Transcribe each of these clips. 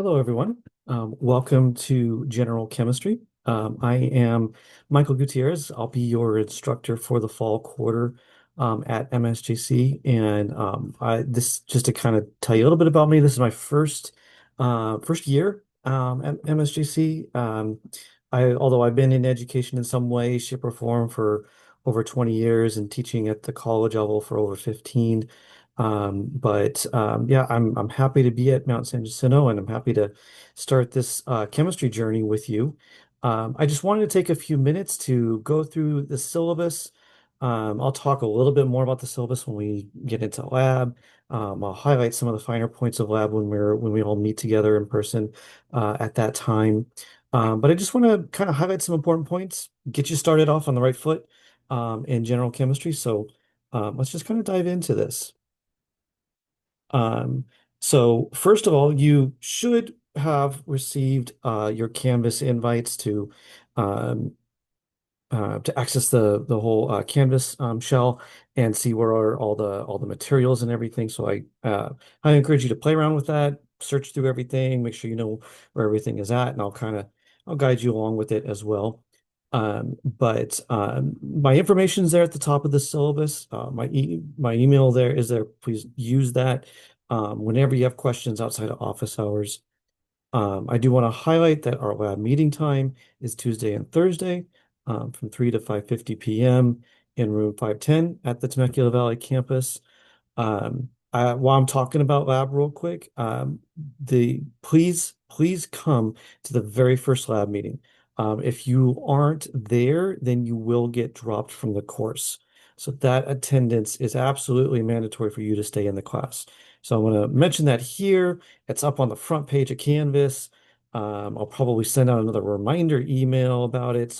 Hello, everyone. Welcome to General Chemistry. I am Michael Gutierrez. I'll be your instructor for the fall quarter at MSJC. And this just to kind of tell you a little bit about me. This is my first year at MSJC. Although I've been in education in some way, shape, or form for over 20 years and teaching at the college level for over 15. Yeah, I'm happy to be at Mount San Jacinto, and I'm happy to start this chemistry journey with you. I just wanted to take a few minutes to go through the syllabus. I'll talk a little bit more about the syllabus when we get into lab. I'll highlight some of the finer points of lab when we all meet together in person at that time. But I just want to kind of highlight some important points, get you started off on the right foot in general chemistry. Let's just kind of dive into this. Um, so first of all, you should have received your Canvas invites um, to access the whole Canvas shell and see where are all the materials and everything. I encourage you to play around with that, search through everything, make sure you know where everything is at, and I'll guide you along with it as well. My information's there at the top of the syllabus. My email there is there. Please use that whenever you have questions outside of office hours. I do want to highlight that our lab meeting time is Tuesday and Thursday from 3 to 5:50 p.m. in room 510 at the Temecula Valley campus. While I'm talking about lab real quick, please come to the very first lab meeting. If you aren't there, then you will get dropped from the course. So that attendance is absolutely mandatory for you to stay in the class. So I want to mention that here. It's up on the front page of Canvas. I'll probably send out another reminder email about it.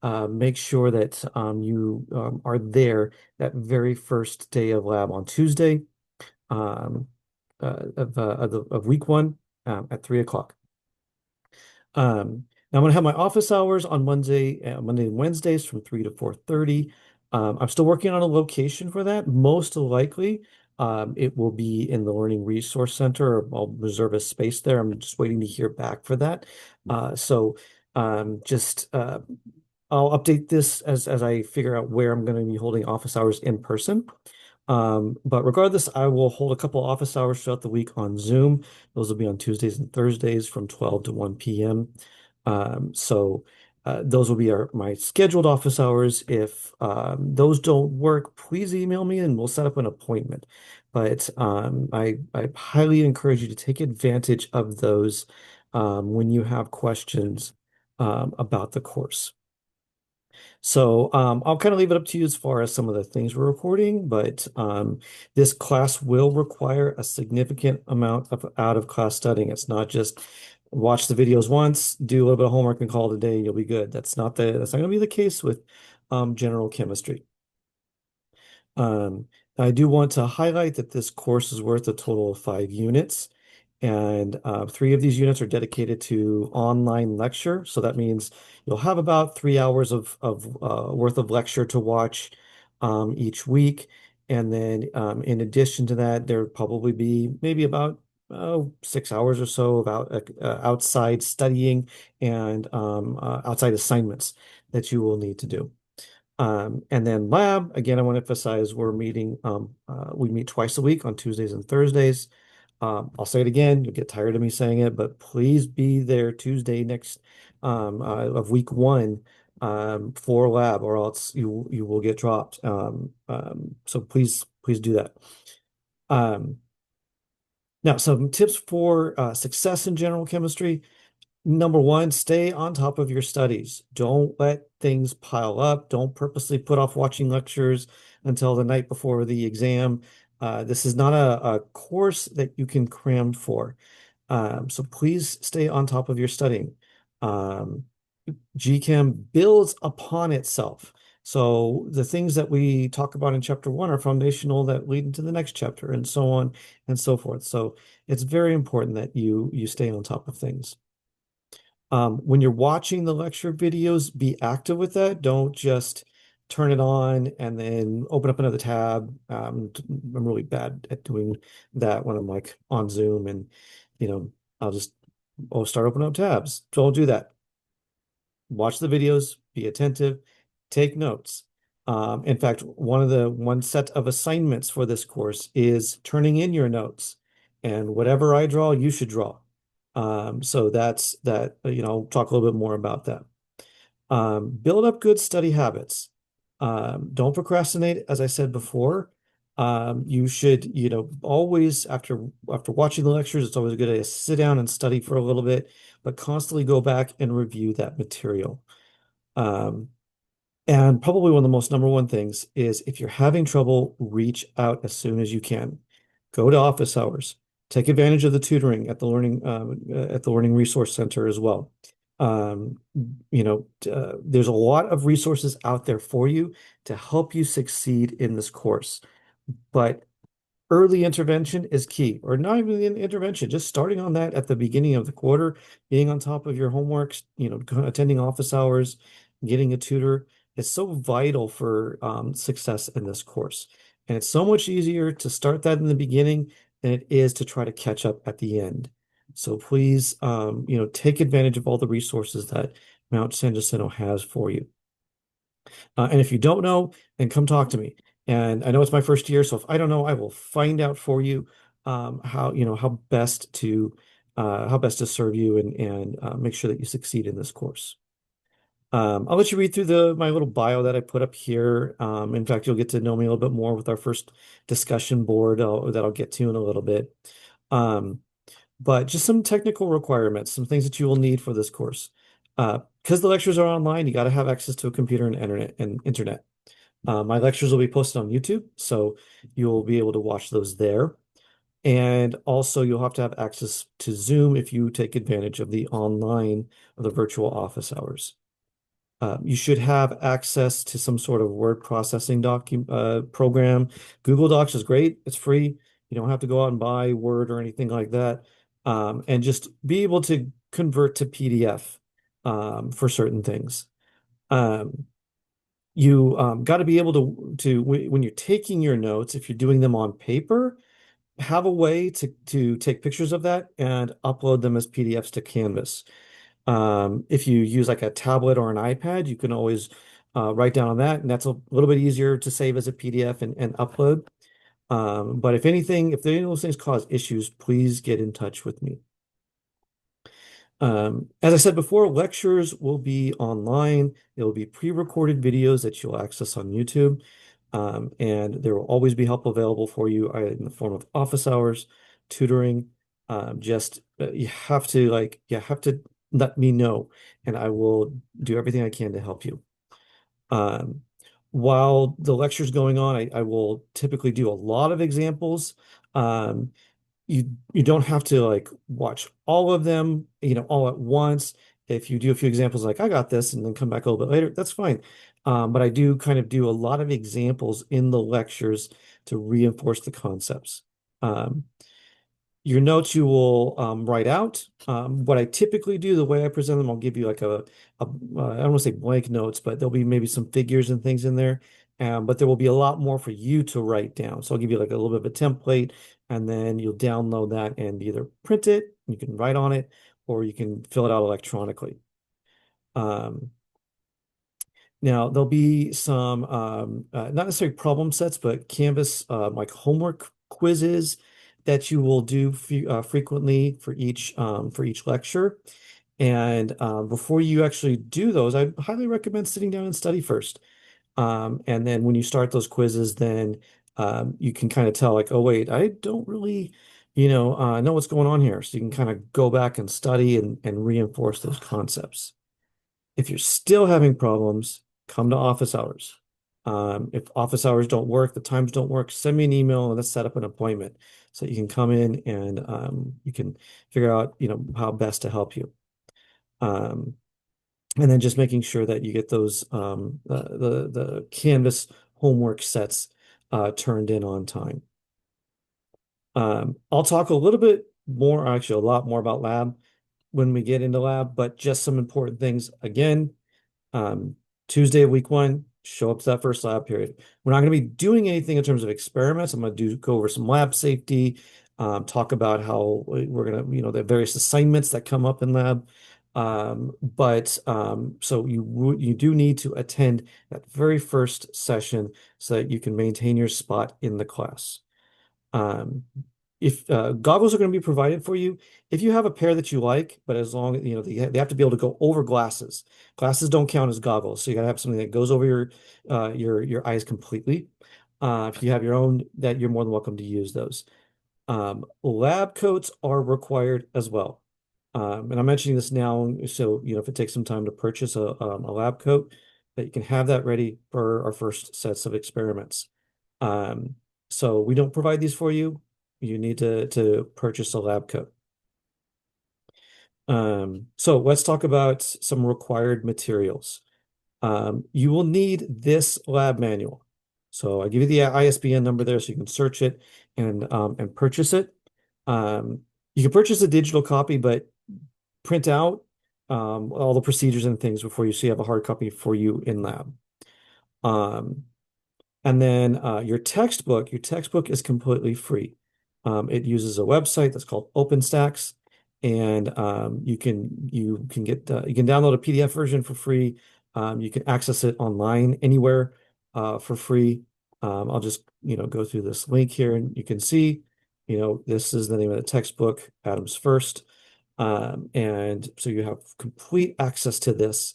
Make sure that you are there that very first day of lab on Tuesday of week one at 3 o'clock. Now I'm going to have my office hours on Monday and Wednesdays from 3 to 4:30. I'm still working on a location for that. Most likely, it will be in the Learning Resource Center. I'll reserve a space there. I'm just waiting to hear back for that. Uh, so just I'll update this as I figure out where I'm going to be holding office hours in person. But regardless, I will hold a couple office hours throughout the week on Zoom. Those will be on Tuesdays and Thursdays from 12 to 1 p.m. Those will be my scheduled office hours. If those don't work, please email me and we'll set up an appointment. I highly encourage you to take advantage of those when you have questions about the course. I'll kind of leave it up to you as far as some of the things we're reporting, but this class will require a significant amount of out-of-class studying. It's not just watch the videos once, do a little bit of homework and call it a day, you'll be good. That's not going to be the case with general chemistry. I do want to highlight that this course is worth a total of 5 units. And 3 of these units are dedicated to online lecture. So that means you'll have about 3 hours of worth of lecture to watch each week. And then in addition to that, there'll probably be maybe about 6 hours or so about outside studying and outside assignments that you will need to do. And then lab, again, I want to emphasize we meet twice a week on Tuesdays and Thursdays. I'll say it again, you'll get tired of me saying it, but please be there Tuesday next of week one for lab, or else you will get dropped. So please do that. Um, Now, some tips for success in general chemistry. Number one, stay on top of your studies. Don't let things pile up. Don't purposely put off watching lectures until the night before the exam. This is not a course that you can cram for. So please stay on top of your studying. Um, G Chem builds upon itself. So the things that we talk about in chapter one are foundational that lead into the next chapter and so on and so forth. So it's very important that you stay on top of things. When you're watching the lecture videos, be active with that. Don't just turn it on and then open up another tab. I'm really bad at doing that when I'm like on Zoom and, you know, I'll just Oh, start opening up tabs. Don't do that. Watch the videos, be attentive, take notes. In fact, one set of assignments for this course is turning in your notes, and whatever I draw, you should draw. So that's that, I'll talk a little bit more about that. Build up good study habits. Don't procrastinate, as I said before. You should, always after watching the lectures, it's always a good idea to sit down and study for a little bit, but constantly go back and review that material. Um, and probably one of the most number one things is if you're having trouble, reach out as soon as you can. Go to office hours. Take advantage of the tutoring at the Learning Resource Center as well. Um, there's a lot of resources out there for you to help you succeed in this course. But early intervention is key, or not even in intervention, just starting on that at the beginning of the quarter, being on top of your homeworks, attending office hours, getting a tutor. It's so vital for success in this course. And it's so much easier to start that in the beginning than it is to try to catch up at the end. So please, take advantage of all the resources that Mount San Jacinto has for you. And if you don't know, then come talk to me. And I know it's my first year, so if I don't know, I will find out for you how best to serve you and make sure that you succeed in this course. I'll let you read through the my little bio that I put up here. In fact, you'll get to know me a little bit more with our first discussion board that I'll get to in a little bit. Um, but just some technical requirements, some things that you will need for this course. Because the lectures are online, you got to have access to a computer and internet. My lectures will be posted on YouTube, so you'll be able to watch those there. And also, you'll have to have access to Zoom if you take advantage of the online or the virtual office hours. You should have access to some sort of word processing program. Google Docs is great. It's free. You don't have to go out and buy Word or anything like that. And just be able to convert to PDF for certain things. Um, you got to be able when you're taking your notes, if you're doing them on paper, have a way to take pictures of that and upload them as PDFs to Canvas. If you use like a tablet or an iPad, you can always write down on that, and that's a little bit easier to save as a PDF and upload. But if anything, if any of those things cause issues, please get in touch with me. As I said before, lectures will be online. There will be pre-recorded videos that you'll access on YouTube. And there will always be help available for you in the form of office hours, tutoring. You have to let me know, and I will do everything I can to help you. Um, while the lecture's going on, I will typically do a lot of examples. Um, you don't have to like watch all of them, all at once. If you do a few examples like I got this and then come back a little bit later, that's fine. But I do kind of do a lot of examples in the lectures to reinforce the concepts. Um, your notes you will write out. What I typically do, the way I present them, I'll give you like I don't want to say blank notes, but there'll be maybe some figures and things in there. But there will be a lot more for you to write down. So I'll give you like a little bit of a template, and then you'll download that and either print it, you can write on it, or you can fill it out electronically. Um, Now, there'll be some, not necessarily problem sets, but Canvas like homework quizzes that you will do frequently for each lecture. And before you actually do those, I highly recommend sitting down and study first. And then when you start those quizzes, then you can kind of tell like, oh, wait, I don't really, know what's going on here. So you can kind of go back and study and reinforce those concepts. If you're still having problems, come to office hours. If office hours don't work, the times don't work, send me an email and let's set up an appointment so you can come in and you can figure out, how best to help you. Um, and then just making sure that you get those the Canvas homework sets turned in on time. I'll talk a little bit more, actually a lot more about lab when we get into lab, but just some important things. Again, um, Tuesday of week one, show up to that first lab period. We're not going to be doing anything in terms of experiments. I'm going to go over some lab safety, talk about how we're gonna, the various assignments that come up in lab. So you do need to attend that very first session so that you can maintain your spot in the class. Um, if goggles are going to be provided for you, if you have a pair that you like, but as long, they have to be able to go over glasses. Glasses don't count as goggles, so you got to have something that goes over your eyes completely. If you have your own, that you're more than welcome to use those. Lab coats are required as well. And I'm mentioning this now, so if it takes some time to purchase a lab coat, that you can have that ready for our first sets of experiments. Um, so we don't provide these for you. You need to purchase a lab coat. So let's talk about some required materials. You will need this lab manual. So I give you the ISBN number there so you can search it and purchase it. You can purchase a digital copy, but print out all the procedures and things before you see have a hard copy for you in lab. Um, and then your textbook is completely free. It uses a website that's called OpenStax, and you can download a PDF version for free. You can access it online anywhere for free. I'll just go through this link here, and you can see this is the name of the textbook, Atoms First. And so you have complete access to this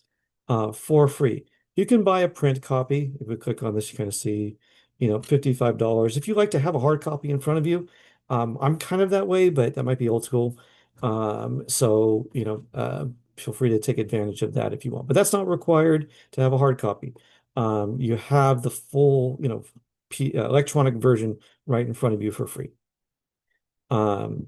for free. You can buy a print copy. If we click on this, you kind of see, $55. If you like to have a hard copy in front of you, I'm kind of that way, but that might be old school. Feel free to take advantage of that if you want. But that's not required to have a hard copy. You have the full, electronic version right in front of you for free. Um,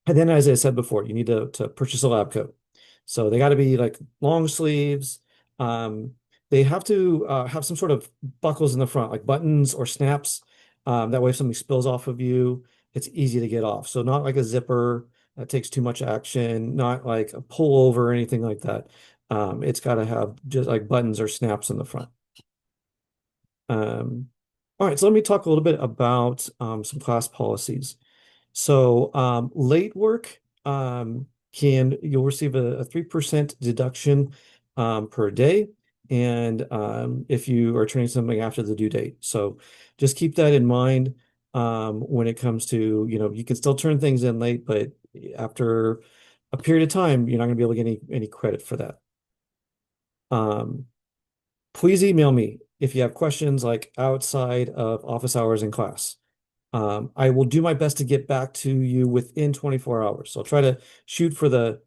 and then, as I said before, you need to purchase a lab coat. So they got to be like long sleeves. Um, they have to have some sort of buckles in the front, like buttons or snaps. That way, if something spills off of you, it's easy to get off. So not like a zipper that takes too much action, not like a pullover or anything like that. It's got to have just like buttons or snaps in the front. Um, all right, so let me talk a little bit about some class policies. So late work you'll receive a 3% deduction per day. And if you are turning something after the due date. So just keep that in mind when it comes to, you can still turn things in late, but after a period of time, you're not going to be able to get any credit for that. Um, Please email me if you have questions like outside of office hours in class. I will do my best to get back to you within 24 hours. So I'll try to shoot for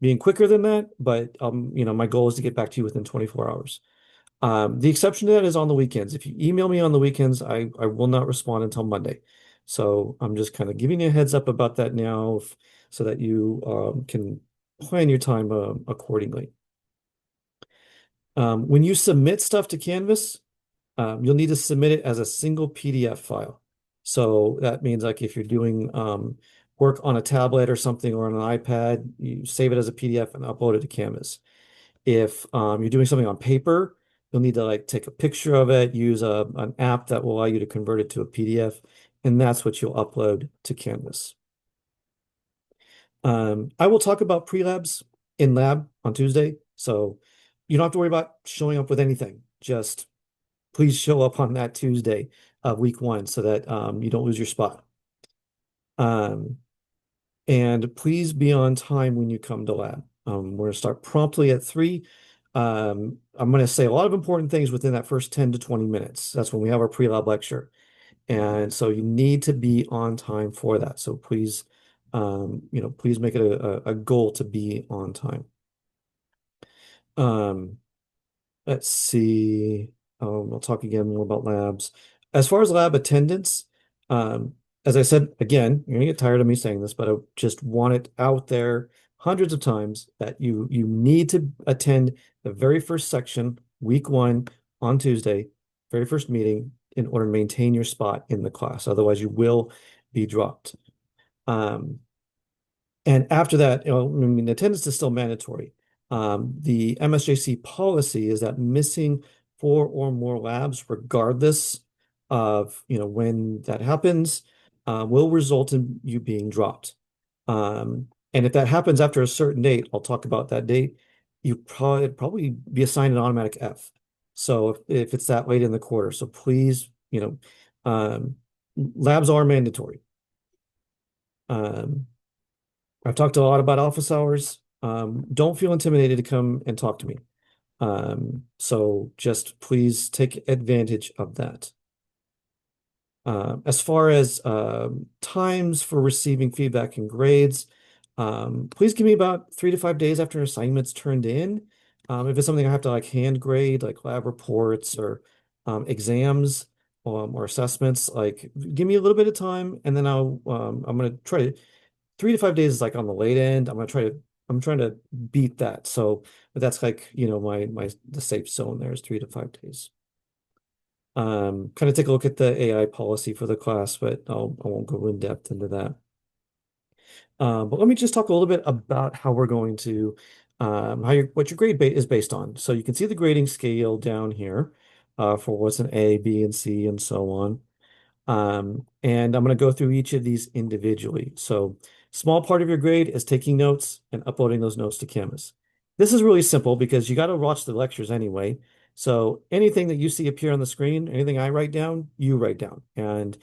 being quicker than that, but my goal is to get back to you within 24 hours. The exception to that is on the weekends. If you email me on the weekends, I will not respond until Monday. So I'm just kind of giving you a heads up about that now so that you can plan your time accordingly. When you submit stuff to Canvas, you'll need to submit it as a single PDF file. So that means like if you're doing work on a tablet or something or on an iPad, you save it as a PDF and upload it to Canvas. If you're doing something on paper, you'll need to like take a picture of it, use an app that will allow you to convert it to a PDF, and that's what you'll upload to Canvas. I will talk about pre-labs in lab on Tuesday, so you don't have to worry about showing up with anything. Just please show up on that Tuesday of week 1 so that you don't lose your spot. Um, and please be on time when you come to lab. We're going to start promptly at 3. I'm going to say a lot of important things within that first 10 to 20 minutes. That's when we have our pre-lab lecture. And so you need to be on time for that. So please, please make it a goal to be on time. Um, Let's see. I'll talk again more about labs. As far as lab attendance, um, as I said, again, you're gonna get tired of me saying this, but I just want it out there hundreds of times that you need to attend the very first section, week 1 on Tuesday, very first meeting, in order to maintain your spot in the class. Otherwise, you will be dropped. Um, and after that, I mean, attendance is still mandatory. The MSJC policy is that missing 4 or more labs, regardless of when that happens, will result in you being dropped. And if that happens after a certain date, I'll talk about that date, you probably be assigned an automatic F. So if it's that late in the quarter, so please, labs are mandatory. Um, I've talked a lot about office hours. Don't feel intimidated to come and talk to me. So just please take advantage of that. As far as times for receiving feedback and grades, please give me about 3 to 5 days after an assignment's turned in. If it's something I have to like hand grade, like lab reports or exams or assessments, like give me a little bit of time, and then I'm gonna try to 3 to 5 days is like on the late end. I'm trying to beat that. So, but that's like my the safe zone there is 3 to 5 days. Kind of take a look at the AI policy for the class, but I won't go in depth into that. But let me just talk a little bit about how we're going to, what your grade is based on. So you can see the grading scale down here for what's an A, B, and C, and so on. And I'm going to go through each of these individually. So small part of your grade is taking notes and uploading those notes to Canvas. This is really simple because you got to watch the lectures anyway. So anything that you see appear on the screen, anything I write down, you write down. And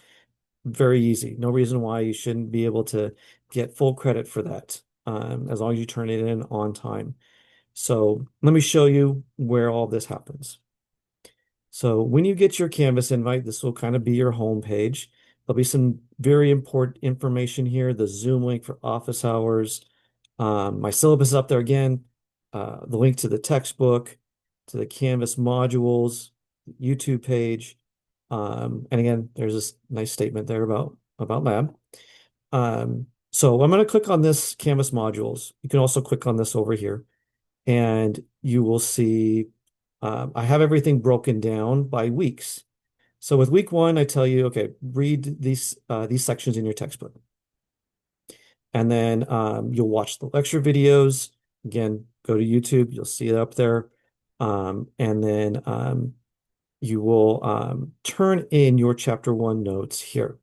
very easy. No reason why you shouldn't be able to get full credit for that, as long as you turn it in on time. So let me show you where all this happens. So when you get your Canvas invite, this will kind of be your home page. There'll be some very important information here, the Zoom link for office hours. My syllabus is up there again, the link to the textbook, to the Canvas modules, YouTube page. And again, there's this nice statement there about lab. So I'm going to click on this Canvas modules. You can also click on this over here, and you will see I have everything broken down by weeks. So with week one, I tell you, okay, read these sections in your textbook. And then you'll watch the lecture videos. Again, go to YouTube, you'll see it up there. And then you will turn in your chapter one notes here.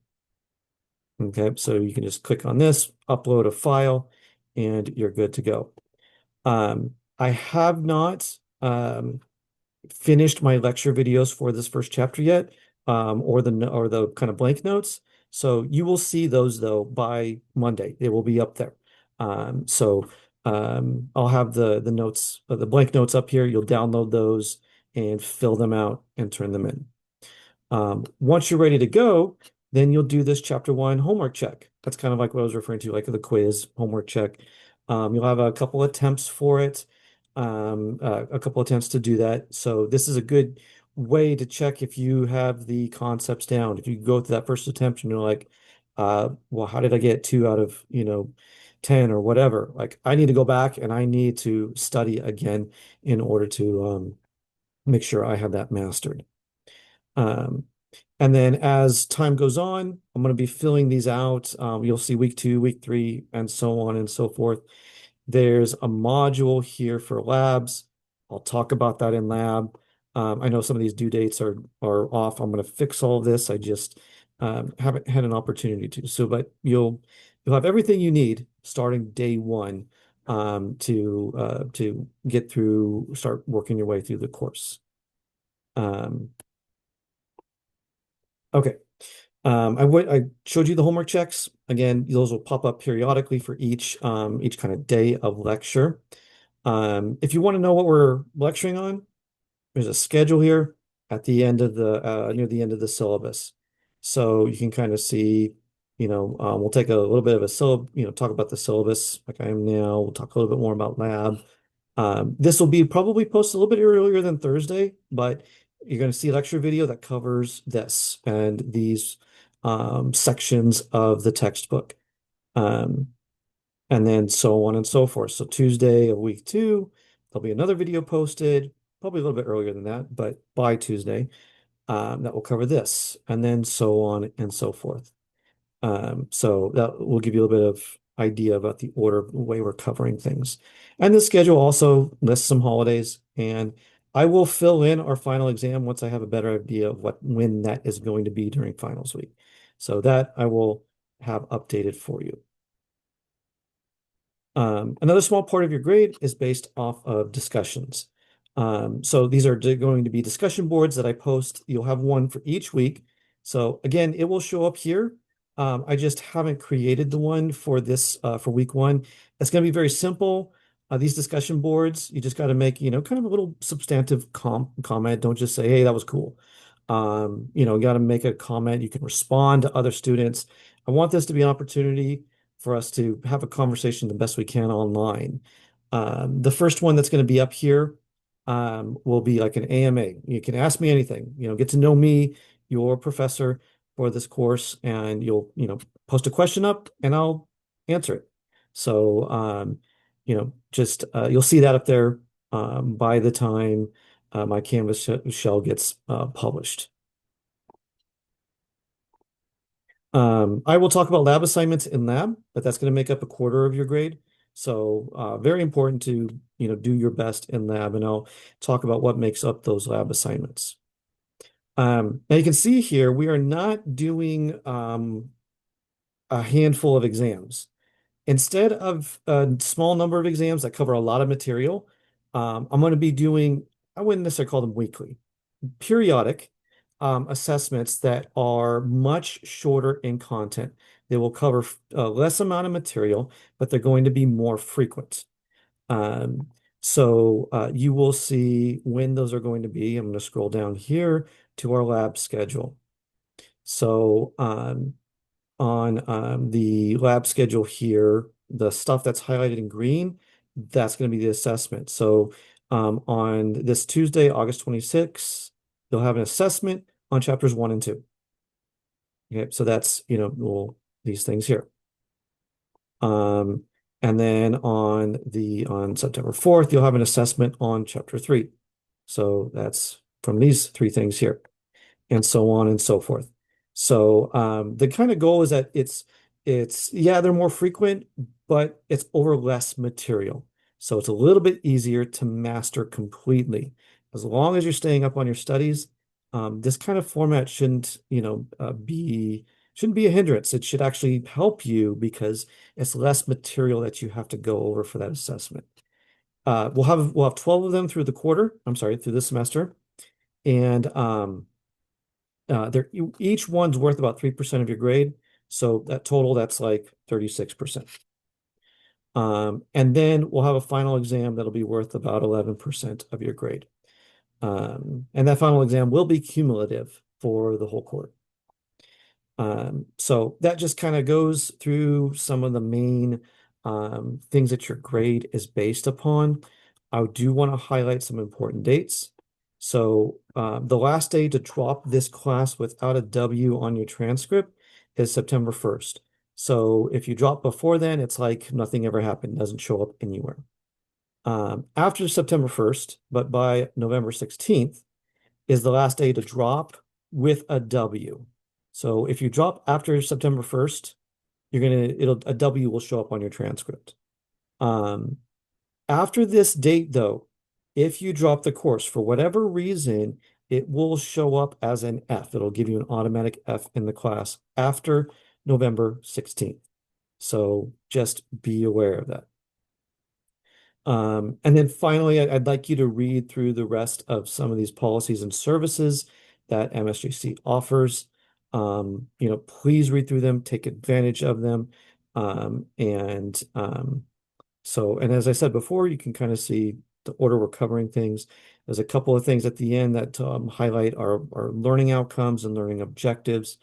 Okay, so you can just click on this, upload a file, and you're good to go. I have not finished my lecture videos for this first chapter yet, or the kind of blank notes. So you will see those though by Monday. They will be up there. I'll have the notes, the blank notes up here. You'll download those and fill them out and turn them in. Once you're ready to go, then you'll do this chapter one homework check. That's kind of like what I was referring to, like the quiz homework check. You'll have a couple attempts for it, a couple attempts to do that. So this is a good way to check if you have the concepts down. If you go through that first attempt and you're like, well, how did I get 2 out of 10 or whatever? Like I need to go back and I need to study again in order to make sure I have that mastered. Um, and then as time goes on, I'm going to be filling these out. You'll see week 2, week 3, and so on and so forth. There's a module here for labs. I'll talk about that in lab. I know some of these due dates are off. I'm going to fix all of this. I just haven't had an opportunity to. So, but you'll have everything you need starting day one to get through, start working your way through the course. Okay. I showed you the homework checks. Again, those will pop up periodically for each kind of day of lecture. If you want to know what we're lecturing on, there's a schedule here at the end of the near the end of the syllabus. So you can kind of see, we'll take a little bit of a talk about the syllabus like I am now. We'll talk a little bit more about lab. This will be probably posted a little bit earlier than Thursday, but you're going to see a lecture video that covers this and these sections of the textbook. Um, and then so on and so forth. So Tuesday of week 2, there'll be another video posted, probably a little bit earlier than that, but by Tuesday, that will cover this, and then so on and so forth. So that will give you a little bit of idea about the order of the way we're covering things. And the schedule also lists some holidays, and I will fill in our final exam once I have a better idea of when that is going to be during finals week. So that I will have updated for you. Another small part of your grade is based off of discussions. So these are going to be discussion boards that I post. You'll have one for each week. So again, it will show up here. I just haven't created the one for this for week one. It's going to be very simple. These discussion boards, you just got to make, kind of a little substantive comment. Don't just say, "Hey, that was cool." You got to make a comment. You can respond to other students. I want this to be an opportunity for us to have a conversation the best we can online. The first one that's going to be up here will be like an AMA. You can ask me anything, get to know me, your professor for this course, and you'll, post a question up and I'll answer it. So, just you'll see that up there by the time my Canvas shell gets published. I will talk about lab assignments in lab, but that's going to make up a quarter of your grade. So very important to, do your best in lab, and I'll talk about what makes up those lab assignments. Now you can see here, we are not doing a handful of exams. Instead of a small number of exams that cover a lot of material, I'm going to be doing, I wouldn't necessarily call them weekly, periodic assessments that are much shorter in content. They will cover a less amount of material, but they're going to be more frequent. So you will see when those are going to be. I'm going to scroll down here to our lab schedule. So on the lab schedule here, the stuff that's highlighted in green, that's going to be the assessment. So on this Tuesday, August 26th, you'll have an assessment on chapters 1 and 2. Okay, so that's, these things here. And then on September 4th, you'll have an assessment on chapter 3. So that's from these three things here, and so on and so forth. So the kind of goal is that yeah, they're more frequent, but it's over less material. So it's a little bit easier to master completely. As long as you're staying up on your studies, this kind of format shouldn't be a hindrance. It should actually help you because it's less material that you have to go over for that assessment. We'll have 12 of them through through the semester. And each one's worth about 3% of your grade. So that total, that's like 36%. And then we'll have a final exam that'll be worth about 11% of your grade. And that final exam will be cumulative for the whole course. So that just kind of goes through some of the main things that your grade is based upon. I do want to highlight some important dates. So the last day to drop this class without a W on your transcript is September 1st. So if you drop before then, it's like nothing ever happened, doesn't show up anywhere. After September 1st, but by November 16th, is the last day to drop with a W. So if you drop after September 1st, a W will show up on your transcript. After this date, though, if you drop the course for whatever reason, it will show up as an F. It'll give you an automatic F in the class after November 16th. So just be aware of that. And then finally, I'd like you to read through the rest of some of these policies and services that MSJC offers. Please read through them, take advantage of them. And as I said before, you can kind of see the order we're covering things. There's a couple of things at the end that highlight our learning outcomes and learning objectives.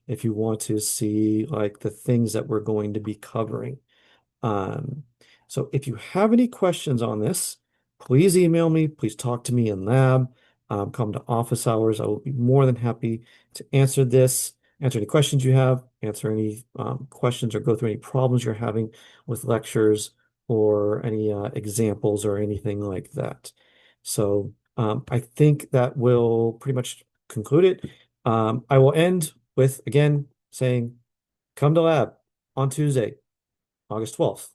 If you want to see like the things that we're going to be covering. So if you have any questions on this, please email me, please talk to me in lab, come to office hours. I will be more than happy to answer any questions you have, answer any questions or go through any problems you're having with lectures or any examples or anything like that. So I think that will pretty much conclude it. I will end with, again, saying, come to lab on Tuesday, August 12th.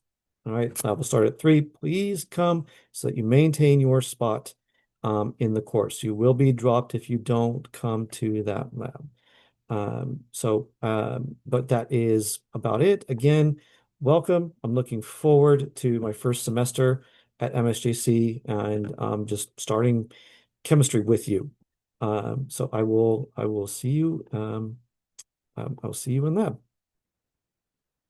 All right, lab will start at 3. Please come so that you maintain your spot in the course. You will be dropped if you don't come to that lab. But that is about it. Again, welcome. I'm looking forward to my first semester at MSJC and just starting chemistry with you. So I will see you. I'll see you in lab.